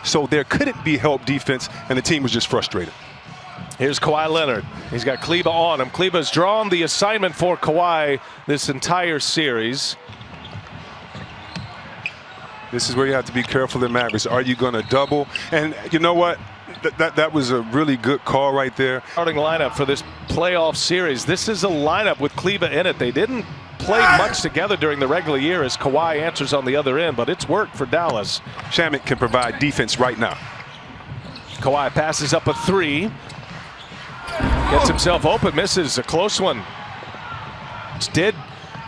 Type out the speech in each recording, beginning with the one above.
So there couldn't be help defense, and the team was just frustrated. Here's Kawhi Leonard. He's got Kleber on him. Kleber's drawn the assignment for Kawhi this entire series. This is where you have to be careful in Mavericks. Are you going to double? And you know what? That was a really good call right there. Starting lineup for this playoff series. This is a lineup with Kleber in it. They didn't play much together during the regular year as Kawhi answers on the other end, but it's worked for Dallas. Shamet can provide defense right now. Kawhi passes up a three. Gets himself open, misses a close one. Did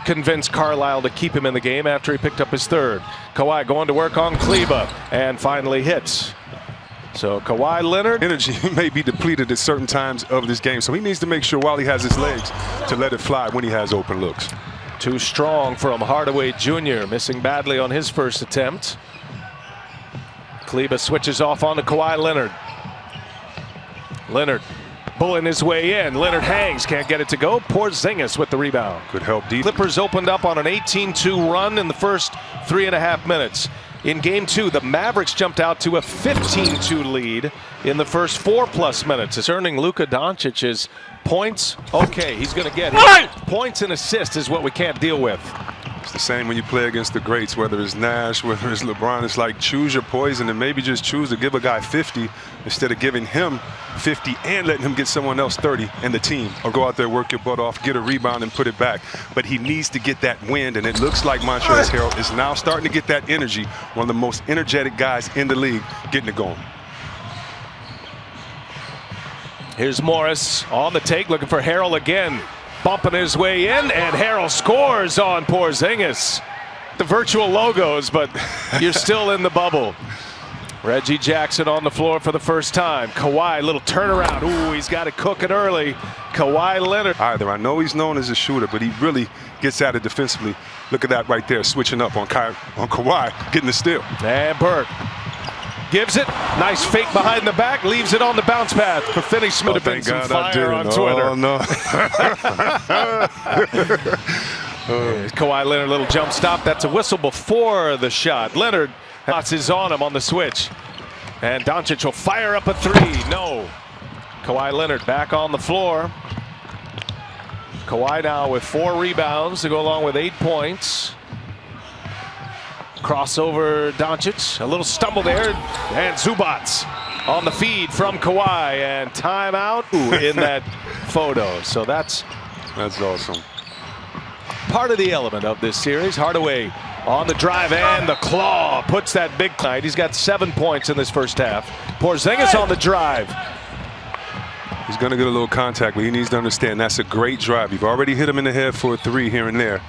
convince Carlisle to keep him in the game after he picked up his third. Kawhi going to work on Kleber and finally hits. So Kawhi Leonard. Energy may be depleted at certain times of this game, so he needs to make sure while he has his legs to let it fly when he has open looks. Too strong from Hardaway Jr., missing badly on his first attempt. Kleber switches off onto Kawhi Leonard. Leonard pulling his way in. Leonard hangs, can't get it to go. Porzingis with the rebound. Could help deep. Clippers opened up on an 18-2 run in the first 3.5 minutes. In game 2, the Mavericks jumped out to a 15-2 lead in the first 4+ minutes. It's earning Luka Doncic's points. Okay, he's going to get it. Points and assists is what we can't deal with. It's the same when you play against the greats, whether it's Nash, whether it's LeBron. It's like choose your poison and maybe just choose to give a guy 50 instead of giving him 50 and letting him get someone else 30 and the team. Or go out there, work your butt off, get a rebound and put it back. But he needs to get that wind, and it looks like Montrezl Harrell is now starting to get that energy. One of the most energetic guys in the league getting it going. Here's Morris on the take, looking for Harrell again. Bumping his way in, and Harrell scores on Porzingis. The virtual logos, but you're still in the bubble. Reggie Jackson on the floor for the first time. Kawhi, little turnaround. Ooh, he's got it cooking early. Kawhi Leonard. I know he's known as a shooter, but he really gets at it defensively. Look at that right there, switching up on Kawhi, getting the steal. And Burke gives it. Nice fake behind the back. Leaves it on the bounce path. For Finney Smith have been some fire on Twitter. Oh, no. Kawhi Leonard, little jump stop. That's a whistle before the shot. Leonard is on him on the switch. And Doncic will fire up a three. No. Kawhi Leonard back on the floor. Kawhi now with 4 rebounds to go along with 8 points. Crossover Doncic, a little stumble there, and Zubats on the feed from Kawhi, and timeout in that photo. So that's awesome. Part of the element of this series. Hardaway on the drive, and the claw puts that big night. He's got 7 points in this first half. Porzingis on the drive. He's going to get a little contact, but he needs to understand that's a great drive. You've already hit him in the head for a 3 here and there.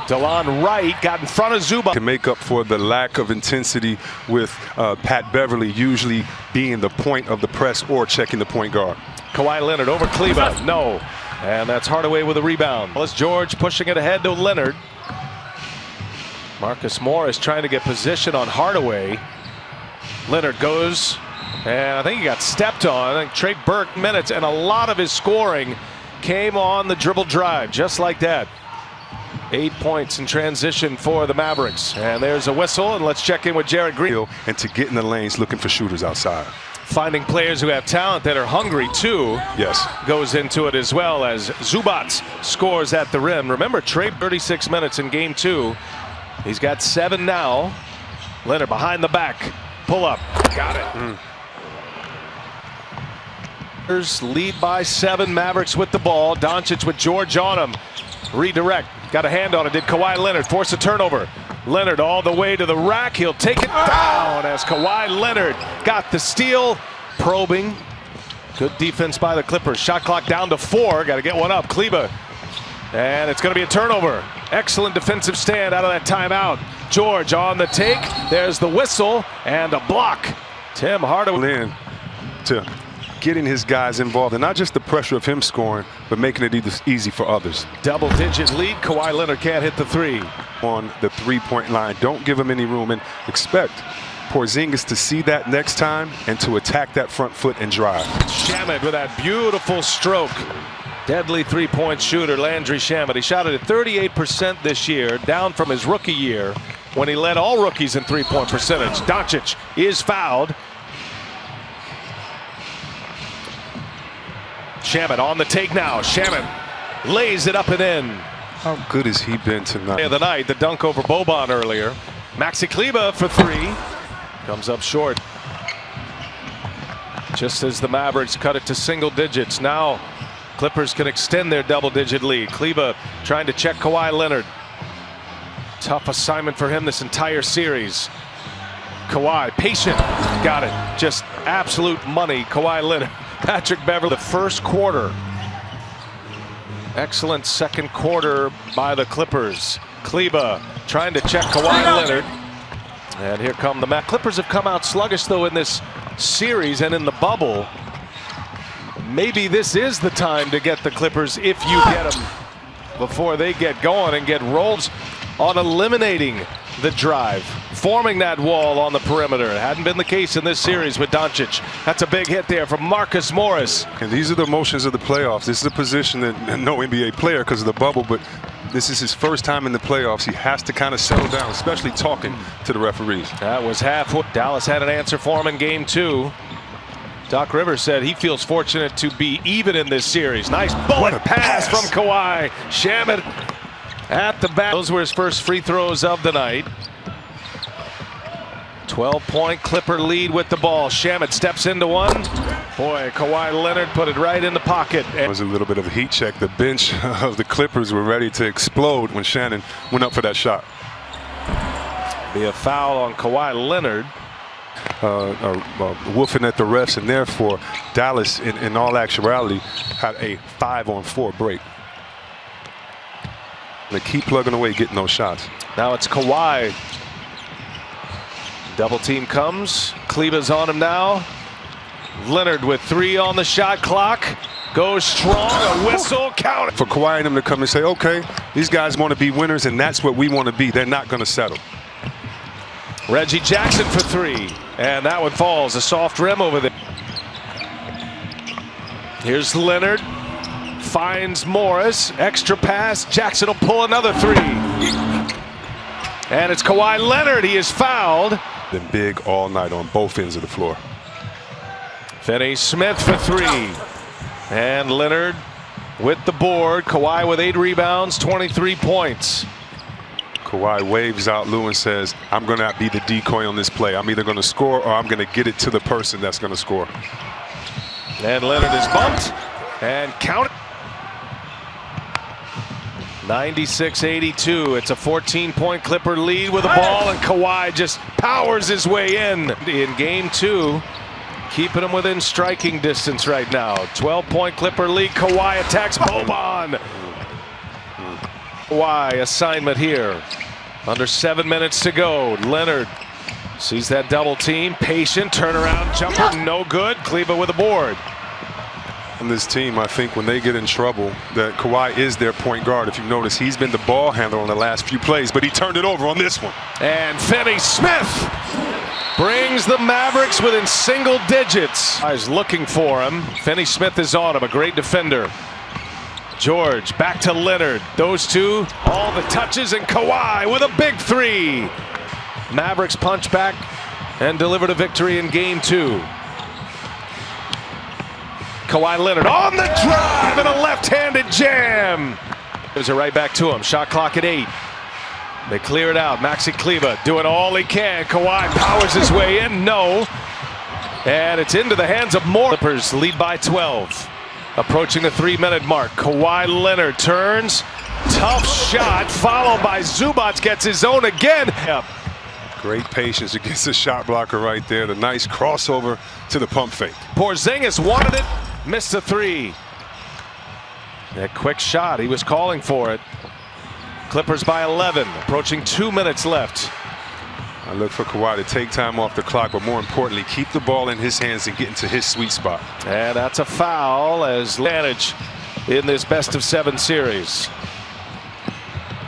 DeLon Wright got in front of Zubac. To make up for the lack of intensity with Pat Beverly usually being the point of the press or checking the point guard. Kawhi Leonard over Kleber. No. And that's Hardaway with a rebound. It's George pushing it ahead to Leonard. Marcus Morris trying to get position on Hardaway. Leonard goes, and I think he got stepped on. I think Trey Burke minutes, and a lot of his scoring came on the dribble drive, just like that. 8 points in transition for the Mavericks. And there's a whistle, and let's check in with Jared Green. And to get in the lanes looking for shooters outside. Finding players who have talent that are hungry too. Yes. Goes into it as well as Zubats scores at the rim. Remember, Trey 36 minutes in game 2. He's got 7 now. Leonard behind the back. Pull up. Got it. Lead by 7. Mavericks with the ball. Doncic with George on him. Redirect. Got a hand on it. Did Kawhi Leonard force a turnover? Leonard all the way to the rack. He'll take it down as Kawhi Leonard got the steal. Probing. Good defense by the Clippers. Shot clock down to 4. Got to get one up. Kleber. And it's going to be a turnover. Excellent defensive stand out of that timeout. George on the take. There's the whistle and a block. Tim Hardaway. In to getting his guys involved, and not just the pressure of him scoring, but making it easy for others. Double-digit lead. Kawhi Leonard can't hit the 3. On the 3-point line. Don't give him any room, and expect Porzingis to see that next time and to attack that front foot and drive. Shamet with that beautiful stroke. Deadly 3-point shooter, Landry Shamet. He shot it at 38% this year, down from his rookie year when he led all rookies in three-point percentage. Doncic is fouled. Shamet on the take now. Shamet lays it up and in. How good has he been tonight? Of the night, the dunk over Boban earlier. Maxi Kleber for three. Comes up short. Just as the Mavericks cut it to single digits. Now Clippers can extend their double-digit lead. Kleber trying to check Kawhi Leonard. Tough assignment for him this entire series. Kawhi, patient, got it. Just absolute money, Kawhi Leonard. Patrick Beverley, the first quarter. Excellent second quarter by the Clippers. Kleber trying to check Kawhi Leonard. And here come the Mavericks. Clippers have come out sluggish though in this series and in the bubble. Maybe this is the time to get the Clippers if you get them before they get going and get rolls on eliminating the drive, forming that wall on the perimeter. It hadn't been the case in this series with Doncic. That's a big hit there from Marcus Morris. And these are the emotions of the playoffs. This is a position that no NBA player because of the bubble, but this is his first time in the playoffs. He has to kind of settle down, especially talking to the referees. That was half. Dallas had an answer for him in game 2. Doc Rivers said he feels fortunate to be even in this series. Nice bullet pass from Kawhi. Shamet at the back. Those were his first free throws of the night. 12-point Clipper lead with the ball. Shamet steps into one. Boy, Kawhi Leonard put it right in the pocket. It was a little bit of a heat check. The bench of the Clippers were ready to explode when Shannon went up for that shot. Be a foul on Kawhi Leonard. Woofing at the refs, and therefore Dallas in all actuality had a 5-on-4 break. They keep plugging away, getting those shots. Now it's Kawhi. Double team comes. Kleber's on him now. Leonard with 3 on the shot clock. Goes strong, a whistle, count. For Kawhi and him to come and say, okay, these guys want to be winners, and that's what we want to be. They're not going to settle. Reggie Jackson for 3, and that one falls. A soft rim over there. Here's Leonard. Finds Morris. Extra pass. Jackson will pull another 3. And it's Kawhi Leonard. He is fouled. Been big all night on both ends of the floor. Finney-Smith for 3. And Leonard with the board. Kawhi with 8 rebounds, 23 points. Kawhi waves out Lou and says, I'm going to be the decoy on this play. I'm either going to score or I'm going to get it to the person that's going to score. And Leonard is bumped and counted. 96-82. It's a 14-point Clipper lead with the ball, and Kawhi just powers his way in game 2. Keeping him within striking distance right now. 12-point Clipper lead. Kawhi attacks Boban. Kawhi assignment here. Under 7 minutes to go. Leonard sees that double team. Patient turnaround jumper. No good. Kleber with a board. On this team, I think when they get in trouble, that Kawhi is their point guard. If you notice, he's been the ball handler on the last few plays, but he turned it over on this one. And Finney-Smith brings the Mavericks within single digits. He's looking for him. Finney-Smith is on him, a great defender. George back to Leonard. Those two, all the touches, and Kawhi with a big 3. Mavericks punch back and delivered a victory in game 2. Kawhi Leonard on the drive and a left-handed jam. Gives it right back to him. Shot clock at 8. They clear it out. Maxi Kleber doing all he can. Kawhi powers his way in. No. And it's into the hands of Morris. Clippers lead by 12. Approaching the 3-minute mark. Kawhi Leonard turns. Tough shot. Followed by Zubac. Gets his own again. Yep. Great patience against the shot blocker right there. The nice crossover to the pump fake. Porzingis wanted it. Missed a 3. That quick shot. He was calling for it. Clippers by 11. Approaching 2 minutes left. I look for Kawhi to take time off the clock, but more importantly, keep the ball in his hands and get into his sweet spot. And that's a foul as advantage in this best-of-7 series.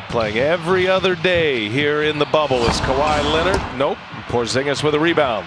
Playing every other day here in the bubble is Kawhi Leonard. Nope. Porzingis with a rebound.